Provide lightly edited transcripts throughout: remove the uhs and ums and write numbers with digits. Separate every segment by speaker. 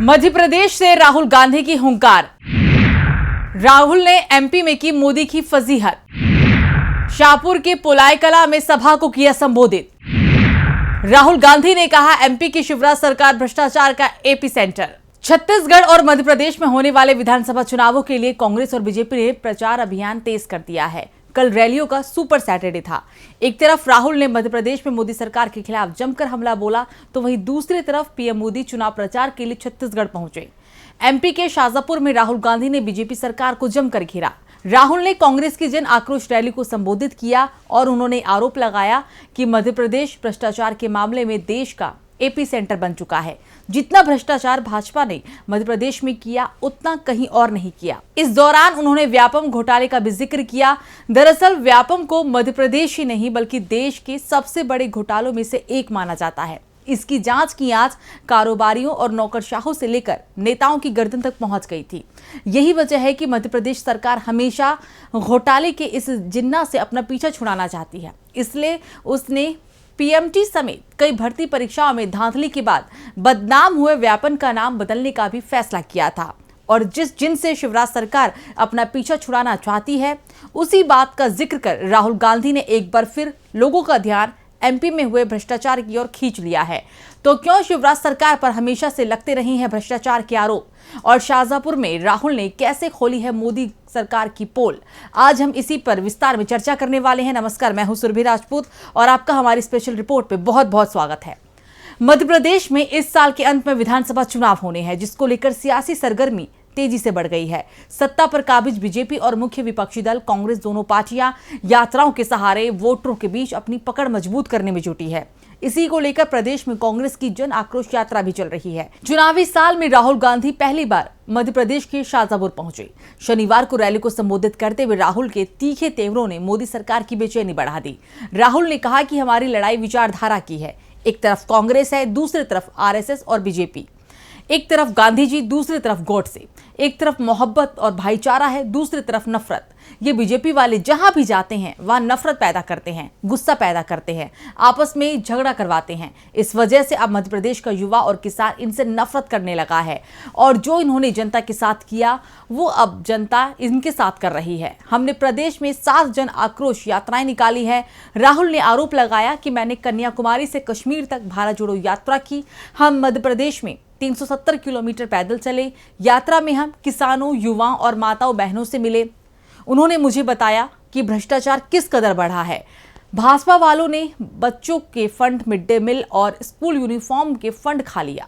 Speaker 1: मध्य प्रदेश से राहुल गांधी की हुंकार। राहुल ने एमपी में की मोदी की फजीहत। शाहपुर के पोलाई कला में सभा को किया संबोधित। राहुल गांधी ने कहा, एमपी की शिवराज सरकार भ्रष्टाचार का एपी सेंटर। छत्तीसगढ़ और मध्य प्रदेश में होने वाले विधानसभा चुनावों के लिए कांग्रेस और बीजेपी ने प्रचार अभियान तेज कर दिया है। कल रैलियों का सुपर सैटरडे था। एक तरफ राहुल ने मध्य प्रदेश में मोदी सरकार के खिलाफ जमकर हमला बोला, तो वहीं दूसरी तरफ पीएम मोदी चुनाव प्रचार के लिए छत्तीसगढ़ पहुंचे। एमपी के शाजापुर में राहुल गांधी ने बीजेपी सरकार को जमकर घेरा। राहुल ने कांग्रेस की जन आक्रोश रैली को संबोधित किया और उन्होंने आरोप लगाया कि मध्य प्रदेश भ्रष्टाचार के मामले में देश का एपी सेंटर बन चुका है। जितना भ्रष्टाचार भाजपा ने मध्य प्रदेश में किया, उतना कहीं और नहीं किया। इस दौरान उन्होंने व्यापम घोटाले का भी जिक्र किया। दरअसल व्यापम को मध्य प्रदेश ही नहीं बल्कि देश के सबसे बड़े घोटालों में से एक माना जाता है। इसकी जांच की आंच कारोबारियों और नौकरशाहों से लेकर नेताओं की गर्दन तक पहुंच गई थी। यही वजह है कि मध्य प्रदेश सरकार हमेशा घोटाले के इस जिन्ना से अपना पीछा छुड़ाना चाहती है। इसलिए उसने पीएमटी समेत कई भर्ती परीक्षाओं में धांधली के बाद बदनाम हुए व्यापम का नाम बदलने का भी फैसला किया था। और जिनसे शिवराज सरकार अपना पीछा छुड़ाना चाहती है, उसी बात का जिक्र कर राहुल गांधी ने एक बार फिर लोगों का ध्यान एमपी में हुए भ्रष्टाचार की ओर खींच लिया है। तो क्यों शिवराज सरकार पर हमेशा से लगते रहे हैं भ्रष्टाचार के आरोप, और शाहजहांपुर में राहुल ने कैसे खोली है मोदी सरकार की पोल, आज हम इसी पर विस्तार में चर्चा करने वाले हैं। नमस्कार, मैं हूं सुरभि राजपूत और आपका हमारी स्पेशल रिपोर्ट पे बहुत बहुत स्वागत है। मध्य प्रदेश में इस साल के अंत में विधानसभा चुनाव होने हैं, जिसको लेकर सियासी सरगर्मी तेजी से बढ़ गई है। सत्ता पर काबिज बीजेपी और मुख्य विपक्षी दल कांग्रेस दोनों पार्टियां यात्राओं के सहारे वोटरों के बीच अपनी पकड़ मजबूत करने में जुटी है। इसी को लेकर प्रदेश में कांग्रेस की जन आक्रोश यात्रा भी चल रही है। चुनावी साल में राहुल गांधी पहली बार मध्य प्रदेश के शाजापुर पहुंचे। शनिवार को रैली को संबोधित करते हुए राहुल के तीखे तेवरों ने मोदी सरकार की बेचैनी बढ़ा दी। राहुल ने कहा कि हमारी लड़ाई विचारधारा की है। एक तरफ कांग्रेस है, दूसरी तरफ आरएसएस और बीजेपी। एक तरफ गांधी जी, दूसरी तरफ गोडसे। एक तरफ मोहब्बत और भाईचारा है, दूसरी तरफ नफरत। ये बीजेपी वाले जहां भी जाते हैं वहां नफरत पैदा करते हैं, गुस्सा पैदा करते हैं, आपस में झगड़ा करवाते हैं। इस वजह से अब मध्य प्रदेश का युवा और किसान इनसे नफरत करने लगा है, और जो इन्होंने जनता के साथ किया वो अब जनता इनके साथ कर रही है। हमने प्रदेश में 7 जन आक्रोश यात्राएं निकाली है। राहुल ने आरोप लगाया कि मैंने कन्याकुमारी से कश्मीर तक भारत जोड़ो यात्रा की। हम मध्य प्रदेश में 370 किलोमीटर पैदल चले। यात्रा में हम किसानों, युवाओं और माताओं बहनों से मिले। उन्होंने मुझे बताया कि भ्रष्टाचार किस कदर बढ़ा है। भाजपा वालों ने बच्चों के फंड, मिड डे मील और स्कूल यूनिफॉर्म के फंड खा लिया।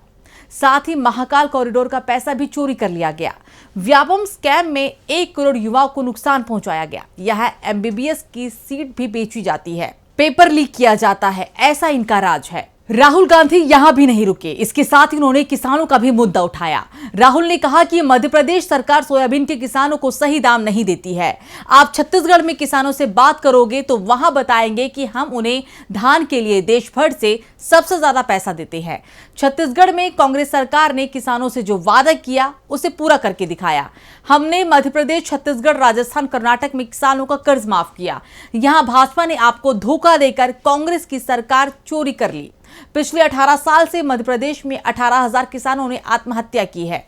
Speaker 1: साथ ही महाकाल कॉरिडोर का पैसा भी चोरी कर लिया गया। व्यापम स्कैम में 1 करोड़ युवाओं को नुकसान पहुंचाया गया। यह एमबीबीएस की सीट भी बेची जाती है, पेपर लीक किया जाता है, ऐसा इनका राज है। राहुल गांधी यहां भी नहीं रुके। इसके साथ ही उन्होंने किसानों का भी मुद्दा उठाया। राहुल ने कहा कि मध्य प्रदेश सरकार सोयाबीन के किसानों को सही दाम नहीं देती है। आप छत्तीसगढ़ में किसानों से बात करोगे तो वहां बताएंगे कि हम उन्हें धान के लिए देश भर से सबसे ज्यादा पैसा देते हैं। छत्तीसगढ़ में कांग्रेस सरकार ने किसानों से जो वादा किया उसे पूरा करके दिखाया। हमने मध्य प्रदेश, छत्तीसगढ़, राजस्थान, कर्नाटक में किसानों का कर्ज माफ किया। यहां भाजपा ने आपको धोखा देकर कांग्रेस की सरकार चोरी कर ली। पिछले 18 साल से मध्य प्रदेश में 18,000 किसानों ने आत्महत्या की है।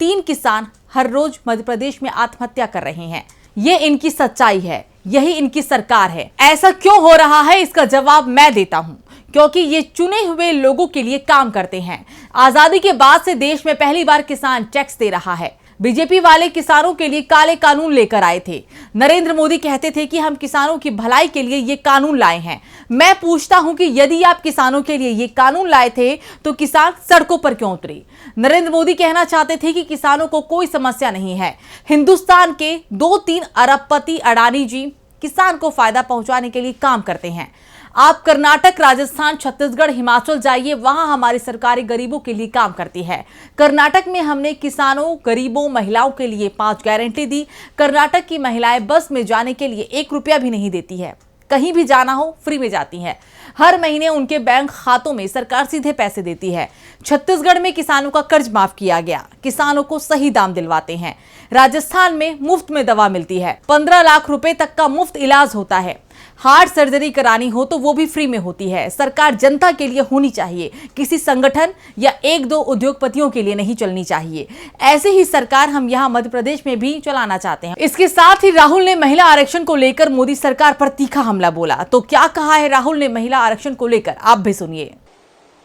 Speaker 1: 3 किसान हर रोज मध्य प्रदेश में आत्महत्या कर रहे हैं। ये इनकी सच्चाई है, यही इनकी सरकार है। ऐसा क्यों हो रहा है, इसका जवाब मैं देता हूं। क्योंकि ये चुने हुए लोगों के लिए काम करते हैं। आजादी के बाद से देश में पहली बार किसान टैक्स दे रहा है। बीजेपी वाले किसानों के लिए काले कानून लेकर आए थे। नरेंद्र मोदी कहते थे कि हम किसानों की भलाई के लिए ये कानून लाए हैं। मैं पूछता हूं कि यदि आप किसानों के लिए ये कानून लाए थे तो किसान सड़कों पर क्यों उतरे? नरेंद्र मोदी कहना चाहते थे कि किसानों को कोई समस्या नहीं है। हिंदुस्तान के 2-3 अरबपति अडानी जी किसान को फायदा पहुंचाने के लिए काम करते हैं। आप कर्नाटक, राजस्थान, छत्तीसगढ़, हिमाचल जाइए, वहां हमारी सरकारें गरीबों के लिए काम करती है। कर्नाटक में हमने किसानों, गरीबों, महिलाओं के लिए 5 गारंटी दी। कर्नाटक की महिलाएं बस में जाने के लिए 1 रुपया भी नहीं देती है। कहीं भी जाना हो फ्री में जाती हैं। हर महीने उनके बैंक खातों में सरकार सीधे पैसे देती है। छत्तीसगढ़ में किसानों का कर्ज माफ किया गया। किसानों को सही दाम दिलवाते हैं। राजस्थान में मुफ्त में दवा मिलती है। 15 लाख रुपए तक का मुफ्त इलाज होता है। हार्ट सर्जरी करानी हो तो वो भी फ्री में होती है। सरकार जनता के लिए होनी चाहिए, किसी संगठन या एक दो उद्योगपतियों के लिए नहीं चलनी चाहिए। ऐसे ही सरकार हम यहाँ मध्य प्रदेश में भी चलाना चाहते हैं। इसके साथ ही राहुल ने महिला आरक्षण को लेकर मोदी सरकार पर तीखा हमला बोला। तो क्या कहा है राहुल ने महिला आरक्षण को लेकर, आप भी सुनिए।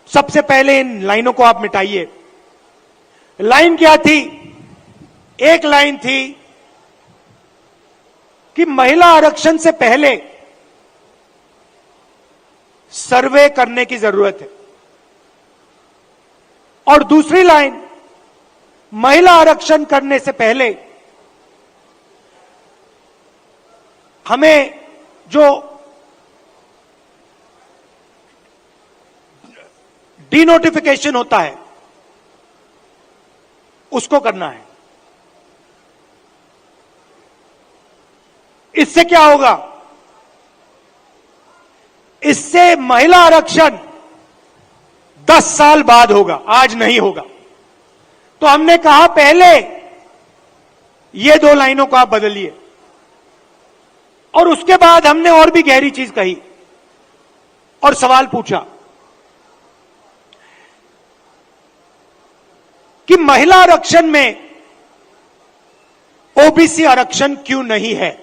Speaker 2: सबसे पहले इन लाइनों को आप मिटाइए। लाइन क्या थी? एक लाइन थी कि महिला आरक्षण से पहले सर्वे करने की जरूरत है, और दूसरी लाइन, महिला आरक्षण करने से पहले हमें जो डीनोटिफिकेशन होता है उसको करना है। इससे क्या होगा? इससे महिला आरक्षण 10 साल बाद होगा, आज नहीं होगा। तो हमने कहा पहले ये 2 लाइनों को आप बदलिए, और उसके बाद हमने और भी गहरी चीज कही और सवाल पूछा कि महिला आरक्षण में ओबीसी आरक्षण क्यों नहीं है।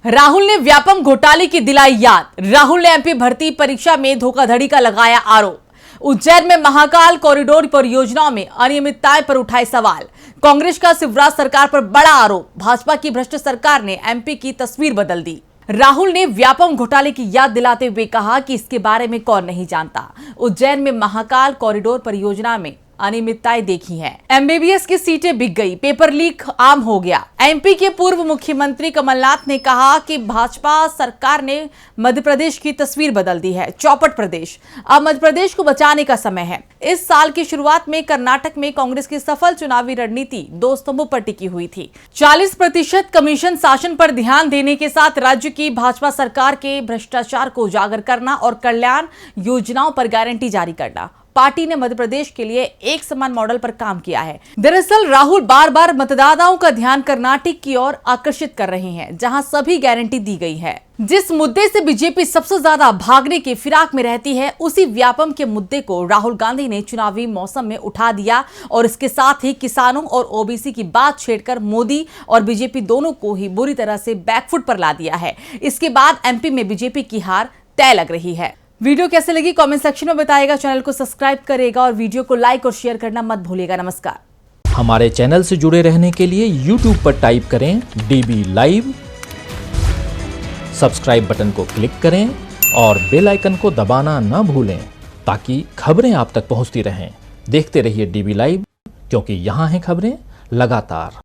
Speaker 1: राहुल ने व्यापम घोटाले की दिलाई याद। राहुल ने एमपी भर्ती परीक्षा में धोखाधड़ी का लगाया आरोप। उज्जैन में महाकाल कॉरिडोर परियोजनाओं में अनियमितताएं पर उठाए सवाल। कांग्रेस का शिवराज सरकार पर बड़ा आरोप। भाजपा की भ्रष्ट सरकार ने एमपी की तस्वीर बदल दी। राहुल ने व्यापम घोटाले की याद दिलाते हुए कहा कि इसके बारे में कौन नहीं जानता। उज्जैन में महाकाल कॉरिडोर परियोजना में अनियमितताएं देखी हैं। एमबीबीएस की सीटें बिक गई, पेपर लीक आम हो गया। एमपी के पूर्व मुख्यमंत्री कमलनाथ ने कहा कि भाजपा सरकार ने मध्य प्रदेश की तस्वीर बदल दी है। चौपट प्रदेश, अब मध्य प्रदेश को बचाने का समय है। इस साल की शुरुआत में कर्नाटक में कांग्रेस की सफल चुनावी रणनीति 2 स्तंभों पर टिकी हुई थी। 40% कमीशन शासन पर ध्यान देने के साथ राज्य की भाजपा सरकार के भ्रष्टाचार को उजागर करना और कल्याण योजनाओं पर गारंटी जारी करना। पार्टी ने मध्य प्रदेश के लिए एक समान मॉडल पर काम किया है। दरअसल राहुल बार बार मतदाताओं का ध्यान कर्नाटक की ओर आकर्षित कर रहे हैं, जहां सभी गारंटी दी गई है। जिस मुद्दे से बीजेपी सबसे ज्यादा भागने की फिराक में रहती है, उसी व्यापम के मुद्दे को राहुल गांधी ने चुनावी मौसम में उठा दिया और इसके साथ ही किसानों और ओबीसी की बात छेड़कर मोदी और बीजेपी दोनों को ही बुरी तरह से बैकफुट पर ला दिया है। इसके बाद एमपी में बीजेपी की हार तय लग रही है। वीडियो कैसे लगी कमेंट सेक्शन में बताइएगा। चैनल को सब्सक्राइब करेगा और वीडियो को लाइक और शेयर करना मत भूलिएगा। नमस्कार।
Speaker 3: हमारे चैनल से जुड़े रहने के लिए YouTube पर टाइप करें DB लाइव, सब्सक्राइब बटन को क्लिक करें और बेल आइकन को दबाना न भूलें ताकि खबरें आप तक पहुंचती रहें। देखते रहिए DB लाइव, क्योंकि यहाँ हैं खबरें लगातार।